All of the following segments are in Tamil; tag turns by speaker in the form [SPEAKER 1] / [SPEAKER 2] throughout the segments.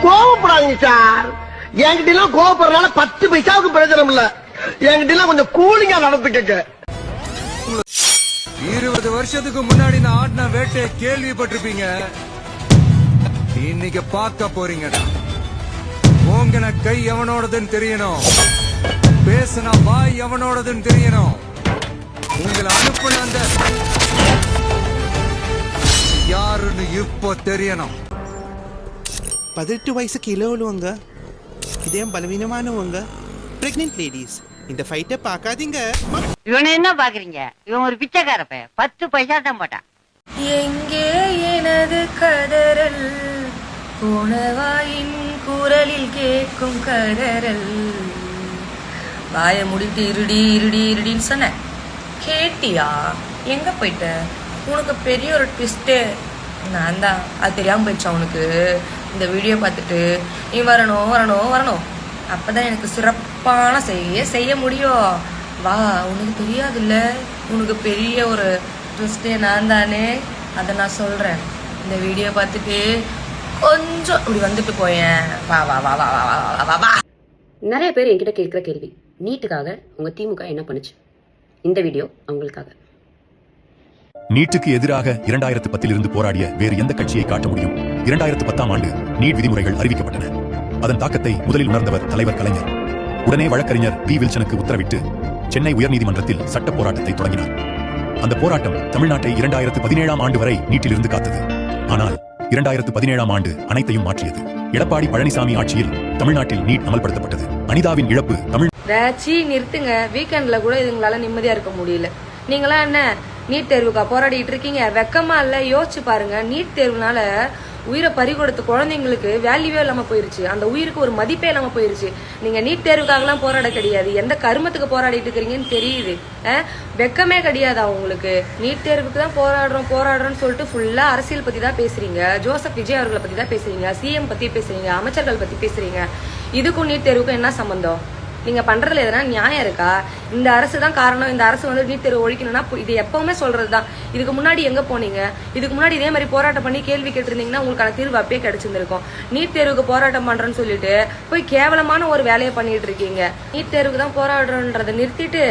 [SPEAKER 1] கோவப்படாதீங்க சார். என்கிட்ட எல்லாம் கோவப்படுறதுனால 10 பைசாவுக்கு பிரயோஜனம் இல்ல. என்கிட்ட எல்லாம் கொஞ்சம் கூலிங்கா நடந்துக்கங்க.
[SPEAKER 2] 20 வருஷத்துக்கு முன்னாடி நான் ஆடின வேட்டையை கேள்விப்பட்டிருப்பீங்க. இன்னைக்கு பார்க்க போறீங்கடா. ஓங்கின கை எவனோடதுன்னு தெரியணும், பேசுனா வாய் எவனோடதுன்னு தெரியணும். உங்களை அனுப்புன அந்த யாருன்னு இப்போ தெரியணும்.
[SPEAKER 3] 18 வயசுக்கு இளவலுவங்க, இதயம் பலவீனமானவங்க, பிரெக்னென்ட் லேடிஸ், இந்த ஃபைட்டை பார்க்காதீங்க.
[SPEAKER 4] இவனை என்ன பாக்குறீங்க? இவன் ஒரு பிச்சைக்காரப்ப, 10 பைசா தான் போட்டான்.
[SPEAKER 5] எங்கே எனது கதறல், போனவாயின் குரலில் கேட்கும் கதறல். வாய முடிட்டு இருடி இருடி இருடின்னு சொன்ன, கேட்டியா? எங்க போயிட்ட? உனக்கு பெரிய ஒரு ட்விஸ்ட்டு நான் தான். அது தெரியாம போயிடுச்சா உனக்கு? இந்த வீடியோ பார்த்துட்டு நீ வரணும் வரணும் வரணும், அப்பதான் எனக்கு சிறப்பான செய்ய முடியும். வா, உனக்கு தெரியாதுல்ல, உனக்கு பெரிய ஒரு ட்விஸ்டே நான் தானே. அதை நான் சொல்றேன். இந்த வீடியோ பார்த்துட்டு கொஞ்சம் இப்படி வந்துட்டு போயேன். வா வா வா வா வா வா வா.
[SPEAKER 6] நிறைய பேர் என்கிட்ட கேட்குற கேள்வி, நீட்டுக்காக உங்க திமுக என்ன பண்ணுச்சு? இந்த வீடியோ அவங்களுக்காக.
[SPEAKER 7] நீட்டுக்கு எதிராக 2010 இருந்து போராடிய வேறு எந்த கட்சியை காட்ட முடியும்? 2010ஆம் ஆண்டு நீட் விதிமுறைகள் அறிவிக்கப்பட்டன. அதன் தாக்கத்தை முதலில் உணர்ந்தவர் தலைவர் கலைஞர். உடனே வழக்கறிஞர் வி வில்சனுக்கு உத்தரவிட்டு சென்னை உயர்நீதிமன்றத்தில் சட்ட போராட்டத்தை தொடங்கினார். அந்த போராட்டம் தமிழ்நாட்டை 2017ஆம் ஆண்டு வரை நீட்டிலிருந்து காத்தது. ஆனால் 2017ஆம் ஆண்டு அனைத்தையும் மாற்றியது. எடப்பாடி பழனிசாமி ஆட்சியில் தமிழ்நாட்டில் நீட் அமல்படுத்தப்பட்டது. அனிதாவின் இழப்பு தமிழ்.
[SPEAKER 5] நிறுத்துங்க. வீக்கெண்ட்ல கூட இதுங்களால நிம்மதியா இருக்க முடியல. நீங்களா என்ன நீட் தேர்வுக்கா போராடிட்டு இருக்கீங்க? வெக்கமா இல்ல? யோசிச்சு பாருங்க. நீட் தேர்வுனால உயிரை பறி கொடுத்த குழந்தைங்களுக்கு வேல்யூவே இல்லாம போயிருச்சு. அந்த உயிருக்கு ஒரு மதிப்பே இல்லாம போயிருச்சு. நீங்க நீட் தேர்வுக்காகலாம் போராட கிடையாது, எந்த கருமத்துக்கு போராடிட்டு இருக்கிறீங்கன்னு தெரியுது. வெக்கமே கிடையாதா உங்களுக்கு? நீட் தேர்வுக்கு தான் போராடுறோம்னு சொல்லிட்டு ஃபுல்லா அரசியல் பத்தி தான் பேசுறீங்க. ஜோசப் விஜய் அவர்களை பத்தி தான் பேசுறீங்க, சிஎம் பத்தி பேசுறீங்க, அமைச்சர்கள் பத்தி பேசுறீங்க. இதுக்கும் நீட் தேர்வுக்கும் என்ன சம்பந்தம்? நீங்க பண்றதுல எதனா நியாயம் இருக்கா? இந்த அரசு தான் காரணம், இந்த அரசு வந்து நீட் தேர்வு ஒழிக்கணும்னா இது எப்பவுமே சொல்றதுதான். இதுக்கு முன்னாடி எங்க போனீங்க? இதுக்கு முன்னாடி இதே மாதிரி போராட்டம் பண்ணி கேள்வி கேட்டிருந்தீங்கன்னா உங்களுக்கான தீர்வு அப்பயே கிடைச்சிருந்திருக்கும். நீட் தேர்வுக்கு போராட்டம் பண்றேன்னு சொல்லிட்டு போய் கேவலமான ஒரு வேலையை பண்ணிட்டு இருக்கீங்க. நீட் தேர்வுக்கு தான் போராடுறோன்றதை நிறுத்திட்டு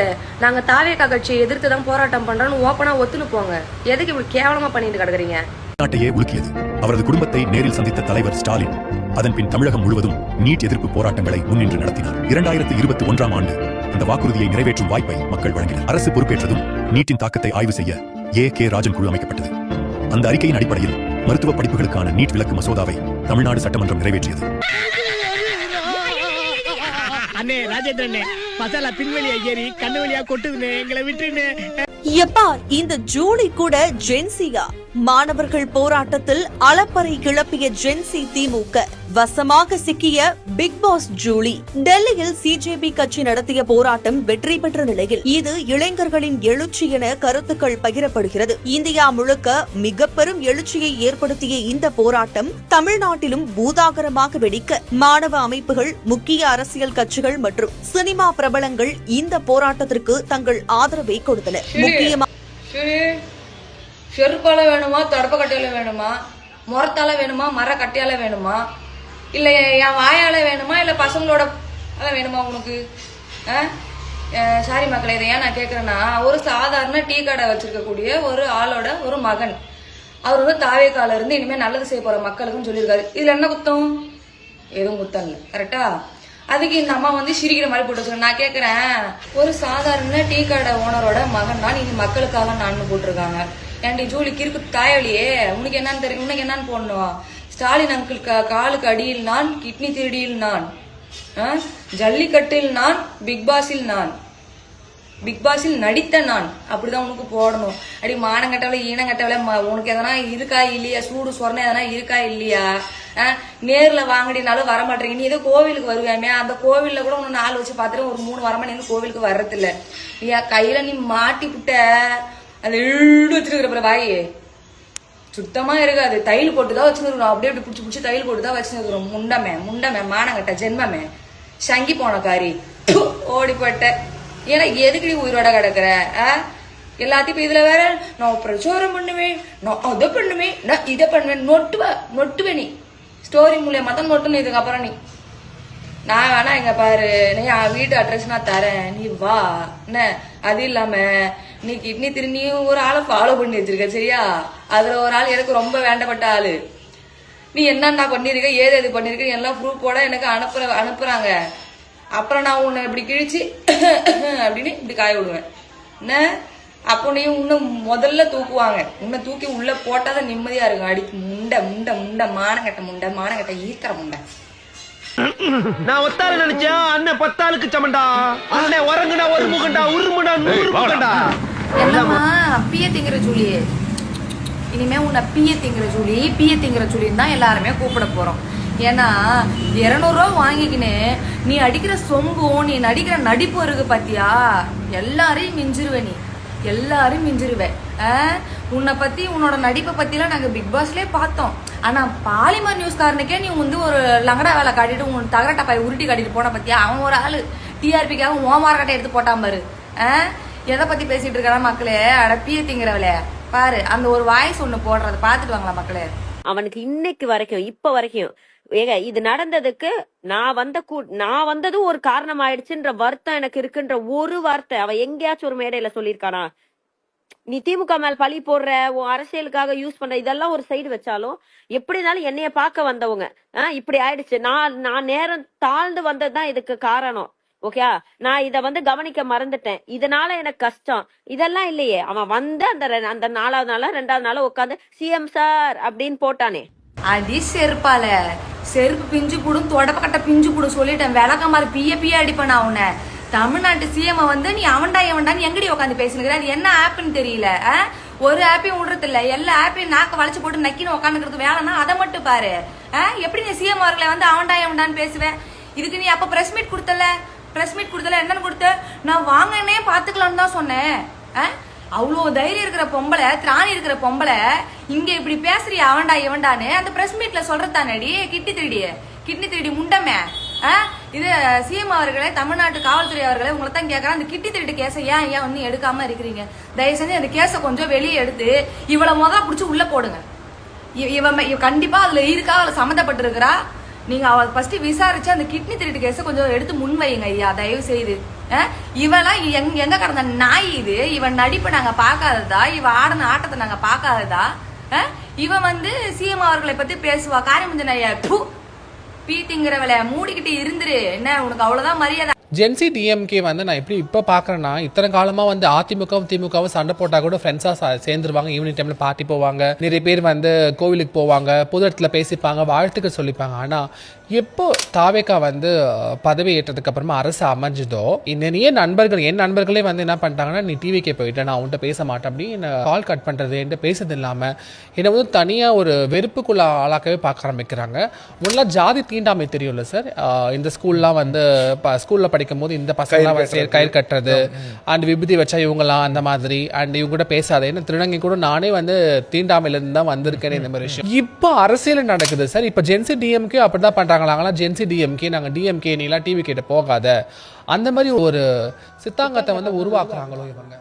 [SPEAKER 5] நாங்க தாவேகா கட்சியை எதிர்த்து தான் போராட்டம் பண்றோம்னு ஓப்பனா ஒத்துன்னு போங்க. எதுக்கு இப்படி கேவலமா பண்ணிட்டு கிடக்குறீங்க?
[SPEAKER 7] நாட்டையே உலுக்கியது. அவரது குடும்பத்தை நேரில் சந்தித்த தலைவர் ஸ்டாலின் அதன் பின் தமிழகம் முழுவதும் நீட் எதிர்ப்பு போராட்டங்களை முன்னின்று நடத்தினார். 2021ஆம் ஆண்டு அந்த வாக்குறுதியை நிறைவேற்றும் வாய்ப்பை மக்கள் வழங்கினர். அரசு பொறுப்பேற்றதும் நீட்டின் தாக்கத்தை ஆய்வு செய்ய கே ராஜன் குழு அமைக்கப்பட்டது. அந்த அறிக்கையின் அடிப்படையில் மருத்துவ படிப்புகளுக்கான நீட் விலக்கு மசோதாவை தமிழ்நாடு சட்டமன்றம் நிறைவேற்றியது.
[SPEAKER 8] அண்ணே ராஜேந்திரனே, மசாலா பின்வெளியா ஏறி கண்ணு வழியா கொட்டுதுன்னு எங்களை விட்டுன்னு.
[SPEAKER 9] எப்பா இந்த ஜூலி கூட ஜென்சியா? மாணவர்கள் போராட்டத்தில் அலப்பறை கிளப்பிய ஜென்சி திமுக வசமாக சிக்கிய பிக் பாஸ் ஜூலி. டெல்லியில் சிஜேபி கட்சி நடத்திய போராட்டம் வெற்றி பெற்ற நிலையில் இது இளைஞர்களின் எழுச்சி என கருத்துக்கள் பகிரப்படுகிறது. இந்தியா முழுக்க மிக பெரும் எழுச்சியை ஏற்படுத்திய இந்த போராட்டம் தமிழ்நாட்டிலும் பூதாகரமாக வெடிக்க மாணவ அமைப்புகள், முக்கிய அரசியல் கட்சிகள் மற்றும் சினிமா பிரபலங்கள் இந்த போராட்டத்திற்கு தங்கள் ஆதரவை கொடுத்தனர். முக்கியமாக
[SPEAKER 5] செருப்பால வேணுமா, தொடப்ப கட்டையில வேணுமா, முறத்தால வேணுமா, மர கட்டையால வேணுமா, இல்ல என் வாயால வேணுமா, இல்ல பசங்களோட வேணுமா உனக்கு? சாரி மக்களே, இதை ஏன் நான் கேட்கறேன்னா, ஒரு சாதாரண டீ கடை வச்சிருக்கக்கூடிய ஒரு ஆளோட ஒரு மகன் அவர் வந்து தாவேக்கால இருந்து இனிமே நல்லது செய்ய போற மக்களுக்குன்னு சொல்லியிருக்காரு. இதுல என்ன குத்தம்? எதுவும் குத்தம் இல்லை. கரெக்டா? அதுக்கு இந்த அம்மா வந்து சிரிக்கிற மாதிரி போட்டு வச்சுருக்கேன். நான் கேட்கறேன், ஒரு சாதாரண டீ கடை ஓனரோட மகன் தான் நீங்க மக்களுக்காக நான் போட்டிருக்காங்க. ஏன்டி ஜூலிக்கு இருக்கு தாயவழியே, உனக்கு என்னன்னு தெரியும்? உனக்கு என்னன்னு போடணும்? ஸ்டாலின் அங்கிள் காலுக்கு அடியில் நான், கிட்னி திருடியில் நான், ஜல்லிக்கட்டில் நான், பிக் பாஸில் நடித்த நான், அப்படிதான் உனக்கு போடணும். அடி மானங்கட்டவளை, ஈனங்கட்டவளை, உனக்கு எதனா இருக்கா இல்லையா? சூடு சொரணை எதனா இருக்கா இல்லையா? நேர்ல வாங்கடினாலும் வர மாட்டேங்க. நீ ஏதோ கோவிலுக்கு வருவேமே, அந்த கோவில்ல கூட உன்னை 4 வச்சு பாத்துட்டு ஒரு 3 வாரமா நீ கோவிலுக்கு வர்றதில்ல. நீ கையில நீ மாட்டி புட்ட அந்த இழுடு வச்சிருக்கிற வாயி சுத்தமா இருக்காது. தையல் போட்டுதான் வச்சுருக்கணும். அப்படியே அப்படி பிடிச்சி தையல் போட்டுதான் வச்சுருக்கிறோம். முண்டமே மானங்கட்ட ஜென்மமே சங்கி போன காரி ஓடிப்பட்ட. ஏன்னா எதுக்கு நீ உயிரோட கிடக்குற? எல்லாத்தையும் இதுல வேற நான் பிரச்சாரம் பண்ணுவேன், நான் அதை பண்ணுவேன், நான் இதை பண்ணுவேன், நொட்டுவேன். நீ ஸ்டோரி மூலியமா தான் நோட்டணும். இதுக்கப்புறம் நீ நான் வேணா இங்க பாரு, நீ வீட்டு அட்ரஸ் நான் தரேன், நீ வா என்ன. அது இல்லாம நீ கிட்னி திரும்பி ஒரு ஆளை ஃபாலோ பண்ணி வச்சிருக்க சரியா? அதுல ஒரு ஆள் எனக்கு ரொம்ப வேண்டப்பட்ட ஆளு. நீ என்னென்ன பண்ணிருக்க, ஏது எது பண்ணிருக்க எல்லாம் ப்ரூஃபோட எனக்கு அனுப்புறாங்க. அப்புறம் நான் உன்னை இப்படி கிழிச்சு அப்படின்னு இப்படி காய விடுவேன் என்ன. அப்போ நீ உன்னை முதல்ல தூக்குவாங்க. உன்னை தூக்கி உள்ள போட்டாதான் நிம்மதியா இருக்கும். அடிக்கு முண்டை முண்டை முண்டை மானங்கட்ட முண்டை மானங்கட்ட ஈக்கிற முண்டை.
[SPEAKER 1] நான் ஒத்தாரு நினைச்சேன், அண்ணன் 10 ஆளுக்கு சமண்டா. அண்ணன் உறங்குனா ஒரு முகண்டா, உருமுடா 100 முகண்டா.
[SPEAKER 5] என்னம்மா பிய திங்கிற ஜூலி, இனிமே உன்னை பிய திங்கிற ஜூலி, பிய திங்கிற ஜூலின்னு தான் எல்லாருமே கூப்பிட போறோம். ஏன்னா 200 ரூபா வாங்கிக்கின்னு நீ அடிக்கிற சொம்பும் நீ நடிக்கிற நடிப்பு இருக்கு பாத்தியா, எல்லாரையும் மிஞ்சிருவ நீ, எல்லாரும் மிஞ்சிருவேன். உன்னை பத்தி உன்னோட நடிப்பை பத்திலாம் நாங்க பிக் பாஸ்லயே பார்த்தோம். ஆனா பாலிமர் நியூஸ்காரனுக்கே நீ வந்து ஒரு லங்கடா வேலை காட்டிட்டு உன் தகரட்டா பாய் உருட்டி காட்டிட்டு போன பத்தியா. அவன் ஒரு ஆளு டிஆர்பிக்காக ஓமார கட்டை எடுத்து போட்டான் பாரு. எதை பத்தி பேசிட்டு இருக்கா மக்களே? அடப்பிய திங்கிறவளே பாரு, அந்த ஒரு வாய்ஸ் ஒண்ணு போடுறத பாத்துட்டு வாங்களா மக்களே.
[SPEAKER 6] அவனுக்கு இன்னைக்கு வரைக்கும் இப்ப வரைக்கும் ஏங்க இது நடந்ததுக்கு நான் வந்தது ஒரு காரணம் ஆயிடுச்சுன்ற வருத்தம் எனக்கு இருக்குன்ற ஒரு வார்த்தை அவ எங்கேயாச்சும் ஒரு மேடையில சொல்லியிருக்கானா? நீ திமுக மேல் பழி போடுற, உன் அரசியலுக்காக யூஸ் பண்ற, இதெல்லாம் ஒரு சைடு வச்சாலும் எப்படி இருந்தாலும் என்னைய பார்க்க வந்தவங்க இப்படி ஆயிடுச்சு, நான் நேரம் தாழ்ந்து வந்ததுதான் இதுக்கு காரணம். ஓகே, நான் இத வந்து கவனிக்க மறந்துட்டேன், இதனால எனக்கு கஷ்டம், இதெல்லாம் இல்லையே. அவன் வந்து அந்த 4வது நாளா 2வது நாளா உட்காந்து சிஎம் சார் அப்படின்னு போட்டானே.
[SPEAKER 5] அடி செருப்பால செருப்பு பிஞ்சு போடும், தொடப்பக்கட்ட பிஞ்சு போடும் சொல்லிட்டேன். விளக்க மாதிரி பிய அடிப்பேன் நான் உன்னை. தமிழ்நாட்டு சிஎம் வந்து நீ அவன்டான்னு எங்கடி உட்காந்து பேசுனுங்கிற? அது என்ன ஆப்னு தெரியல. ஒரு ஆப்பையும் விடுறது இல்ல, எல்லா ஆப்பையும் நாக்க வளைச்சு போட்டு நக்கின்னு உட்காந்துக்கிறது வேலைன்னா அதை மட்டும் பாரு. எப்படி நீ சிஎம் அவர்களை வந்து அவன்டான்னு பேசுவேன்? இதுக்கு நீ அப்ப பிரஸ் மீட் கொடுத்தல என்னன்னு கொடுத்த? நான் வாங்கனே பாத்துக்கலாம்னு தான் சொன்னேன். அவ்வளோ தைரியம் இருக்கிற பொம்பளை, திராணி இருக்கிற பொம்பளை இங்க இப்படி பேசுறிய அவன்டான்னு அந்த பிரஸ் மீட்ல சொல்றதானடி கிட்னி திருடி முண்டமே. இது சிஎம் அவர்களே, தமிழ்நாட்டு காவல்துறை அவர்களே, உங்களை தான் கேட்கறேன், அந்த கிட்னி திருட்டு கேஸை ஏன் ஒன்னும் எடுக்காம இருக்கிறீங்க? தயவு செஞ்சு அந்த கேஸை கொஞ்சம் வெளியே எடுத்து இவளை புடிச்சு உள்ள போடுங்க. இவ கண்டிப்பா அதுல இருக்கா, அவளை சம்மந்தப்பட்டு இருக்கிறா. நீங்க அவ ஃபர்ஸ்ட் விசாரிச்சு அந்த கிட்னி திருட்டு கேஸை கொஞ்சம் எடுத்து முன் வைங்க ஐயா, தயவு செய்து. இவெல்லாம் எங்க கடந்த நாய் இது? இவன் நடிப்பை நாங்க பாக்காததா? இவ ஆடின ஆட்டத்தை நாங்க பாக்காததா? இவன் வந்து சிஎம் அவர்களை பத்தி பேசுவா. காரியமுஞ்சன் ஐயா பீத்திங்கிறவளை மூடிக்கிட்டு இருந்துரு. என்ன உனக்கு அவ்வளவுதான் மரியாதை.
[SPEAKER 10] ஜென்சி டிஎம்கே வந்து நான் எப்படி இப்போ பார்க்குறேன்னா, இத்தனை காலமாக வந்து அதிமுகவும் திமுகவும் சண்டை போட்டால் கூட ஃப்ரெண்ட்ஸாக சேர்ந்துருவாங்க. ஈவினிங் டைமில் பார்ட்டி போவாங்க, நிறைய பேர் வந்து கோவிலுக்கு போவாங்க, பொது இடத்துல பேசிப்பாங்க, வாழ்த்துக்கள் சொல்லிப்பாங்க. ஆனால் எப்போ தாவேக்கா வந்து பதவி ஏற்றதுக்கு அப்புறமா அரசு அமைஞ்சதோ, நிறைய நண்பர்கள், என் நண்பர்களே வந்து என்ன பண்ணிட்டாங்கன்னா, நீ டிவிக்கே போயிட்டேன், நான் உன்ட்ட பேச மாட்டேன் அப்படின்னு என்னை கால் கட் பண்ணுறது, என்கிட்ட பேசுறது இல்லாமல் என்னை வந்து தனியாக ஒரு வெறுப்புக்குள்ள ஆளாக்கவே பார்க்க ஆரம்பிக்கிறாங்க. முன்னெல்லாம் ஜாதி தீண்டாமை தெரியும்ல சார், இந்த ஸ்கூல்லாம் வந்து ஸ்கூலில் படிக்கும் போது இந்த பசங்களாம் கயிறு கட்டுறது அண்ட் விபூதி வச்சா இவங்கலாம் அந்த மாதிரி, அண்ட் இவங்க கூட பேசாத, என்ன திருநங்கை கூட நானே வந்து தீண்டாமையிலிருந்து தான் வந்திருக்கேன். இந்த மாதிரி விஷயம் இப்போ அரசியல் நடக்குது சார். இப்போ ஜென்சி டிஎம்கே அப்படிதான் பண்றாங்களா? ஜென்சி டிஎம்கே நாங்க டிஎம்கே நீலாம் டிவி கிட்ட போகாத, அந்த மாதிரி ஒரு சித்தாங்கத்தை வந்து உருவாக்குறாங்களோ இவங்க.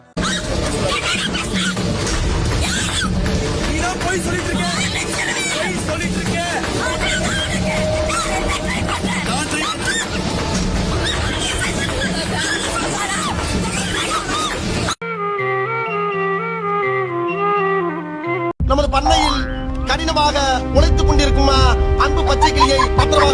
[SPEAKER 1] நமது பண்ணையில் கடினமாக உழைத்துக் கொண்டிருக்கும் அன்பு பச்சை கிளியை பத்திரமாக